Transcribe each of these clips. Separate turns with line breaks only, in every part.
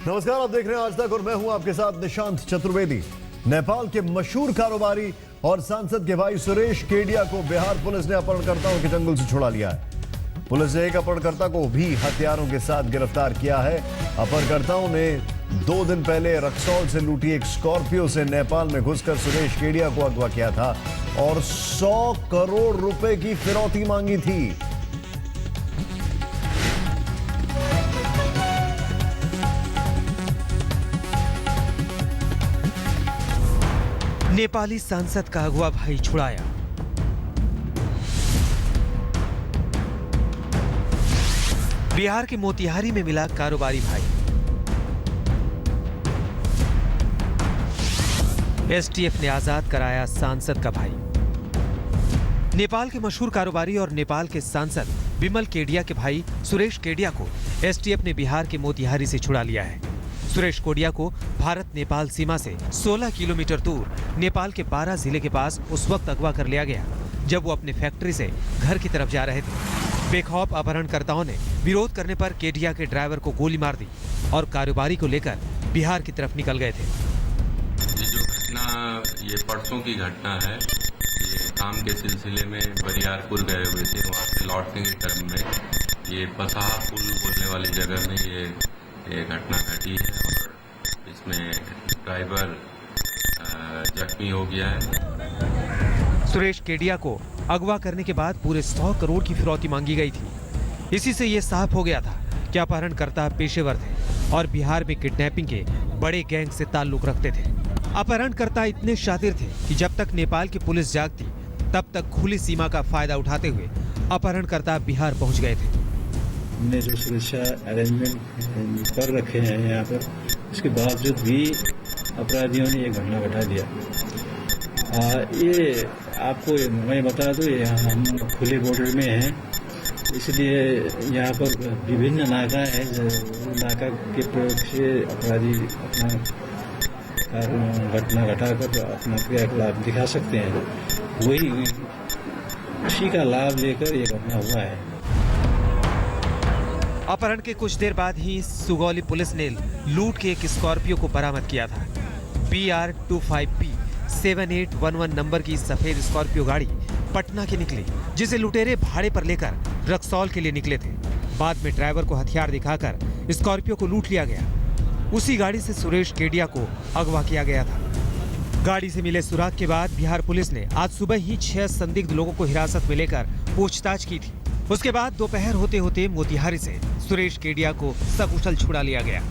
नमस्कार, आप देख रहे हैं आज तक और मैं हूं आपके साथ निशांत चतुर्वेदी। नेपाल के मशहूर कारोबारी और सांसद के भाई सुरेश केडिया को बिहार पुलिस ने अपहरणकर्ताओं के चंगुल से छुड़ा लिया है। पुलिस ने एक अपहरणकर्ता को भी हथियारों के साथ गिरफ्तार किया है। अपहरणकर्ताओं ने 2 दिन पहले रक्सौल से लूटी एक स्कॉर्पियो से नेपाल में घुसकर सुरेश केडिया को अगवा किया था और 100 करोड़ रुपए की फिरौती मांगी थी।
नेपाली सांसद का अगवा भाई छुड़ाया। बिहार के मोतिहारी में मिला कारोबारी भाई। एसटीएफ ने आजाद कराया सांसद का भाई। नेपाल के मशहूर कारोबारी और नेपाल के सांसद बिमल केडिया के भाई सुरेश केडिया को एसटीएफ ने बिहार के मोतिहारी से छुड़ा लिया है। सुरेश केडिया को भारत नेपाल सीमा से 16 किलोमीटर दूर नेपाल के 12 जिले के पास उस वक्त अगवा कर लिया गया जब वो अपने फैक्ट्री से घर की तरफ जा रहे थे। बेखौफ अपहरणकर्ताओं ने विरोध करने पर केडिया के ड्राइवर को गोली मार दी और कारोबारी को लेकर बिहार की तरफ निकल गए थे।
ये जो घटना, ये परसों की घटना है। ये काम के सिलसिले में बरियारपुर गए हुए थे, वहाँ से लौटने के क्रम में ये पसाहा पुल बोलने वाली जगह में ये घटना घटी है और इसमें ड्राइवर जख्मी हो गया है।
सुरेश केडिया को अगवा करने के बाद पूरे 100 करोड़ की फिरौती मांगी गई थी। इसी से यह साफ हो गया था कि अपहरणकर्ता पेशेवर थे और बिहार में किडनैपिंग के बड़े गैंग से ताल्लुक रखते थे। अपहरणकर्ता इतने शातिर थे कि जब तक नेपाल की पुलिस जागती तब तक खुली सीमा का फायदा उठाते हुए अपहरणकर्ता बिहार पहुंच गए थे।
हमने जो सुरक्षा अरेंजमेंट कर रखे हैं यहाँ पर, उसके बावजूद भी अपराधियों ने ये घटना घटा दिया। ये आपको मैं बता दूँ, ये हम खुले बॉर्डर में हैं, इसलिए यहाँ पर विभिन्न नाका है। नाका के प्रयोग से अपराधी अपना घटना घटाकर अपना क्रियाकलाप दिखा सकते हैं। वही उसी का लाभ लेकर ये घटना हुआ है।
अपहरण के कुछ देर बाद ही सुगौली पुलिस ने लूट के एक स्कॉर्पियो को बरामद किया था। PR25P 7811 नंबर की सफेद स्कॉर्पियो गाड़ी पटना की निकली, जिसे लुटेरे भाड़े पर लेकर रक्सौल के लिए निकले थे। बाद में ड्राइवर को हथियार दिखाकर स्कॉर्पियो को लूट लिया गया। उसी गाड़ी से सुरेश केडिया को अगवा किया गया था। गाड़ी से मिले सुराग के बाद बिहार पुलिस ने आज सुबह ही 6 संदिग्ध लोगों को हिरासत में लेकर पूछताछ की थी। उसके बाद दोपहर होते होते मोतिहारी से सुरेश केडिया को सकुशल छुड़ा लिया गया।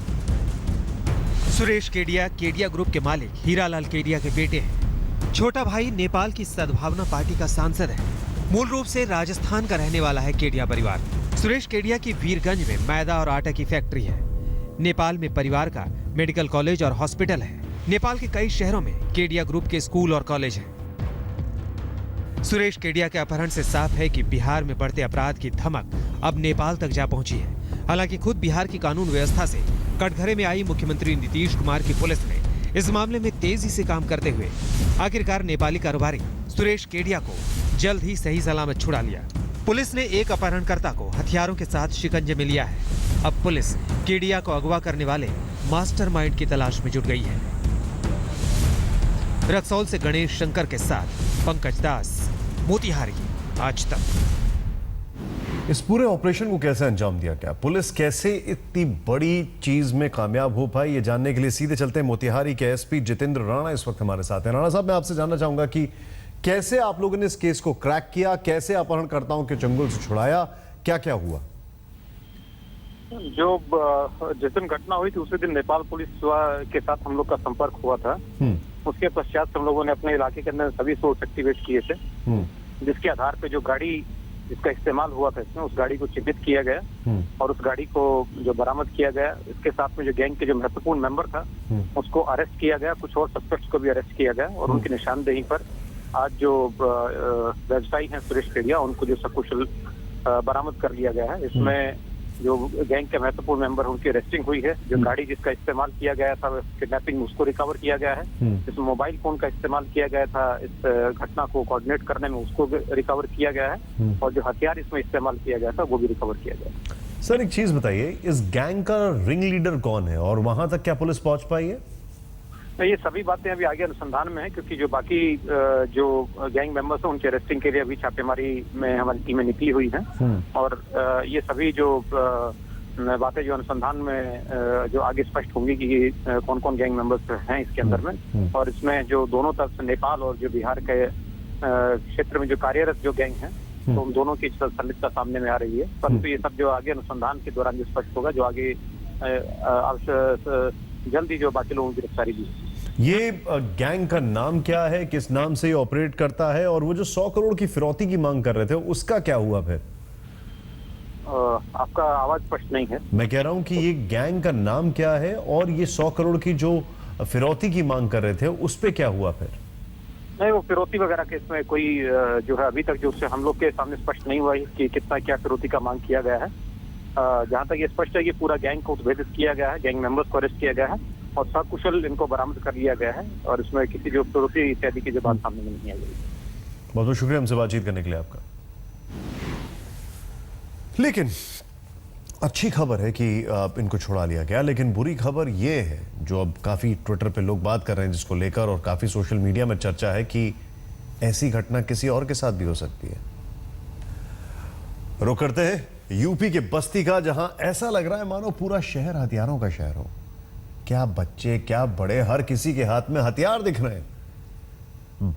सुरेश केडिया केडिया ग्रुप के मालिक हीरालाल केडिया के बेटे हैं। छोटा भाई नेपाल की सद्भावना पार्टी का सांसद है। मूल रूप से राजस्थान का रहने वाला है केडिया परिवार। सुरेश केडिया की वीरगंज में मैदा और आटा की फैक्ट्री है। नेपाल में परिवार का मेडिकल कॉलेज और हॉस्पिटल है। नेपाल के कई शहरों में केडिया ग्रुप के स्कूल और कॉलेज हैं। सुरेश केडिया के अपहरण से साफ है कि बिहार में बढ़ते अपराध की धमक अब नेपाल तक जा पहुंची है। हालांकि खुद बिहार की कानून व्यवस्था से कटघरे में आई मुख्यमंत्री नीतीश कुमार की पुलिस ने इस मामले में तेजी से काम करते हुए आखिरकार नेपाली कारोबारी सुरेश केडिया को जल्द ही सही सलामत छुड़ा लिया। पुलिस ने एक अपहरणकर्ता को हथियारों के साथ शिकंजे में लिया है। अब पुलिस केडिया को अगवा करने वाले मास्टरमाइंड की तलाश में जुट गई है। रक्सौल से गणेश शंकर के साथ पंकज दास, मोतिहारी, आज तक।
इस पूरे ऑपरेशन को कैसे अंजाम दिया गया? पुलिस कैसे इतनी बड़ी चीज में कामयाब हो पाई? ये जानने के लिए सीधे चलते हैं मोतिहारी के एसपी जितेंद्र राणा इस वक्त हमारे साथ हैं। राणा साहब, मैं आपसे जानना चाहूंगा कि कैसे आप लोगों ने इस केस को क्रैक किया, कैसे अपहरणकर्ताओं के चंगुल से छुड़ाया, क्या क्या हुआ?
जो जिस दिन घटना हुई थी उसी दिन नेपाल पुलिस के साथ हम लोग का संपर्क हुआ था। उसके पश्चात हम लोगों ने अपने इलाके के अंदर सभी सोर्स एक्टिवेट किए थे, जिसके आधार पे जो गाड़ी जिसका इस्तेमाल हुआ था इसमें, उस गाड़ी को चिन्हित किया गया और उस गाड़ी को जो बरामद किया गया, इसके साथ में जो गैंग के जो महत्वपूर्ण मेंबर था उसको अरेस्ट किया गया। कुछ और सस्पेक्ट्स को भी अरेस्ट किया गया और उनकी निशानदेही पर आज जो व्यवसायी हैं सुरेश केडिया, उनको जो सकुशल बरामद कर लिया गया है। इसमें जो गैंग के महत्वपूर्ण मेंबर उनकी अरेस्टिंग हुई है। जो गाड़ी जिसका इस्तेमाल किया गया था किडनैपिंग में, उसको रिकवर किया गया है। इसमें मोबाइल फोन का इस्तेमाल किया गया था इस घटना को कोऑर्डिनेट करने में, उसको रिकवर किया गया है। और जो हथियार इसमें इस्तेमाल किया गया था वो भी रिकवर किया गया।
सर एक चीज बताइए, इस गैंग का रिंग लीडर कौन है और वहां तक क्या पुलिस पहुंच पाई है?
ये सभी बातें अभी आगे अनुसंधान में है, क्योंकि जो बाकी जो गैंग मेंबर्स हैं उनके अरेस्टिंग के लिए अभी छापेमारी में हमारी टीमें निकली हुई हैं। और ये सभी जो बातें जो अनुसंधान में जो आगे स्पष्ट होंगी कि कौन कौन गैंग मेंबर्स हैं इसके अंदर में, और इसमें जो दोनों तरफ से नेपाल और जो बिहार के क्षेत्र में जो कार्यरत जो गैंग हैं, तो उन दोनों की संलिप्तता सामने में आ रही है। परंतु ये सब जो आगे अनुसंधान के दौरान जो स्पष्ट होगा, जो आगे जल्दी जो बाकी लोगों की गिरफ्तारी भी।
ये गैंग का नाम क्या है, किस नाम से ये ऑपरेट करता है, और वो जो 100 करोड़ की फिरौती की मांग कर रहे थे उसका क्या हुआ फिर?
आपका आवाज स्पष्ट नहीं है।
मैं कह रहा हूं कि ये गैंग का नाम क्या है और ये 100 करोड़ की जो फिरौती की मांग कर रहे थे उस पे क्या हुआ फिर?
नहीं, वो फिरौती वगैरह के इसमें कोई जो है अभी तक जो उससे हम लोग के सामने स्पष्ट नहीं हुआ है कि कितना क्या फिरौती का मांग किया गया है। जहां तक ये स्पष्ट है कि पूरा गैंग को उद्भेदित किया गया है, गैंग मेंबर्स को अरेस्ट किया गया है और सकुशल इनको बरामद कर लिया गया है, और इसमें किसी जो फिरौती इत्यादि की जो बात सामने में नहीं आई।
बहुत बहुत शुक्रिया हमसे बातचीत करने के लिए आपका। लेकिन अच्छी खबर है कि इनको छुड़ा लिया गया, लेकिन बुरी खबर ये है जो अब काफी ट्विटर पे लोग बात कर रहे हैं जिसको लेकर, और काफी सोशल मीडिया में चर्चा है कि ऐसी घटना किसी और के साथ भी हो सकती है। रुक करते हैं यूपी के बस्ती का, जहां ऐसा लग रहा है मानो पूरा शहर हथियारों का शहर हो। क्या बच्चे क्या बड़े, हर किसी के हाथ में हथियार दिख रहे हैं।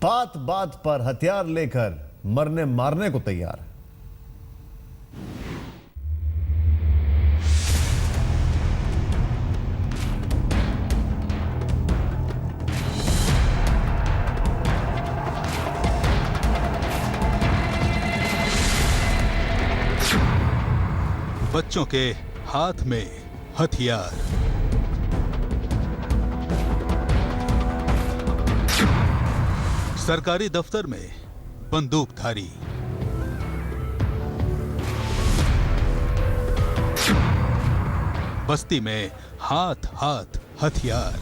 बात बात पर हथियार लेकर मरने मारने को तैयार है।
बच्चों के हाथ में हथियार, सरकारी दफ्तर में बंदूकधारी, बस्ती में हाथ हाथ हथियार।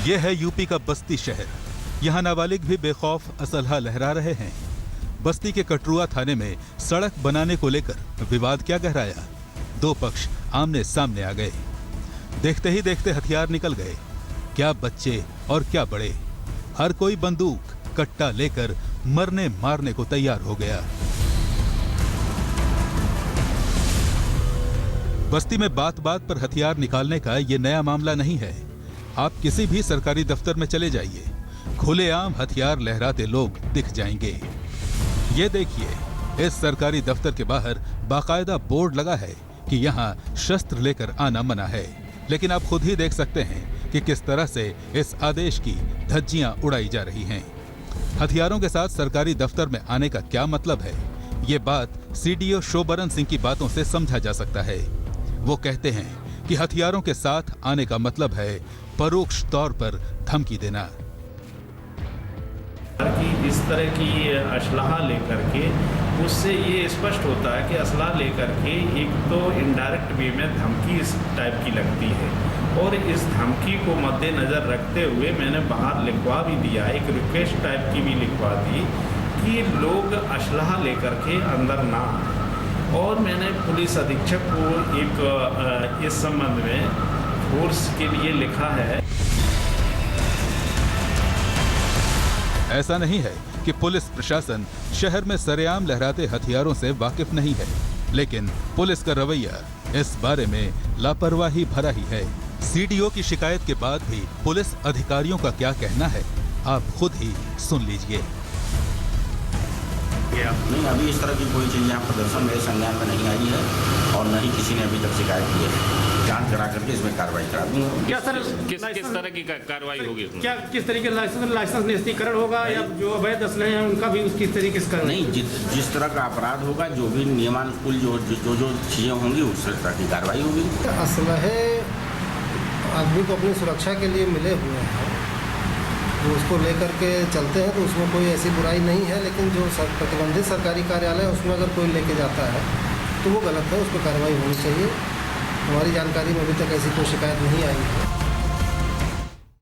यह है यूपी का बस्ती शहर। यहां नाबालिग भी बेखौफ असलहा लहरा रहे हैं। बस्ती के कटरुआ थाने में सड़क बनाने को लेकर विवाद क्या गहराया। दो पक्ष आमने सामने आ गए। देखते ही देखते हथियार निकल गए। क्या बच्चे और क्या बड़े, हर कोई बंदूक कट्टा लेकर मरने मारने को तैयार हो गया। बस्ती में बात बात पर हथियार निकालने का ये नया मामला नहीं है। आप किसी भी सरकारी दफ्तर में चले जाइए, खुलेआम हथियार लहराते लोग दिख जाएंगे। ये देखिए, इस सरकारी दफ्तर के बाहर बाकायदा बोर्ड लगा है कि यहाँ शस्त्र लेकर आना मना है, लेकिन आप खुद ही देख सकते हैं कि किस तरह से इस आदेश की धज्जियां उड़ाई जा रही हैं। हथियारों के साथ सरकारी दफ्तर में आने का क्या मतलब है, ये बात सीडीओ शोभरन सिंह की बातों से समझा जा सकता है। वो कहते हैं कि हथियारों के साथ आने का मतलब है परोक्ष तौर पर धमकी देना।
कि इस तरह की असलहा लेकर के, उससे ये स्पष्ट होता है कि असलहा लेकर के एक तो इनडायरेक्ट वे में धमकी इस टाइप की लगती है, और इस धमकी को मद्देनज़र रखते हुए मैंने बाहर लिखवा भी दिया, एक रिक्वेस्ट टाइप की भी लिखवा दी कि लोग असलहा लेकर के अंदर ना आए। और मैंने पुलिस अधीक्षक को एक इस संबंध में फोर्स के लिए लिखा है।
ऐसा नहीं है कि पुलिस प्रशासन शहर में सरेआम लहराते हथियारों से वाकिफ नहीं है, लेकिन पुलिस का रवैया इस बारे में लापरवाही भरा ही है। सीडीओ की शिकायत के बाद भी पुलिस अधिकारियों का क्या कहना है, आप खुद ही सुन लीजिए।
नहीं, अभी इस तरह की कोई चीज़ यहाँ प्रदर्शन मेरे संज्ञान में नहीं आई है, और न ही किसी ने अभी तक शिकायत की है। जांच करा करके इसमें कार्रवाई करा दूंगा।
क्या सर किस तरह की कार्रवाई होगी?
क्या किस तरीके लाइसेंस निरस्तीकरण होगा, या जो अवैध असलहे हैं उनका भी किस तरीके से?
नहीं, जिस तरह का अपराध होगा, जो भी नियमानुकूल जो चीज़ें होंगी उस तरह की कार्रवाई होगी।
असलहे आदमी को अपनी सुरक्षा के लिए मिले हुए हैं, तो उसको लेकर के चलते हैं, तो उसमें कोई ऐसी बुराई नहीं है। लेकिन जो प्रतिबंधित सरकारी कार्यालय है उसमें अगर कोई लेके जाता है तो वो गलत है, उस पर कार्रवाई होनी चाहिए। हमारी जानकारी में अभी तक ऐसी कोई शिकायत नहीं आई है।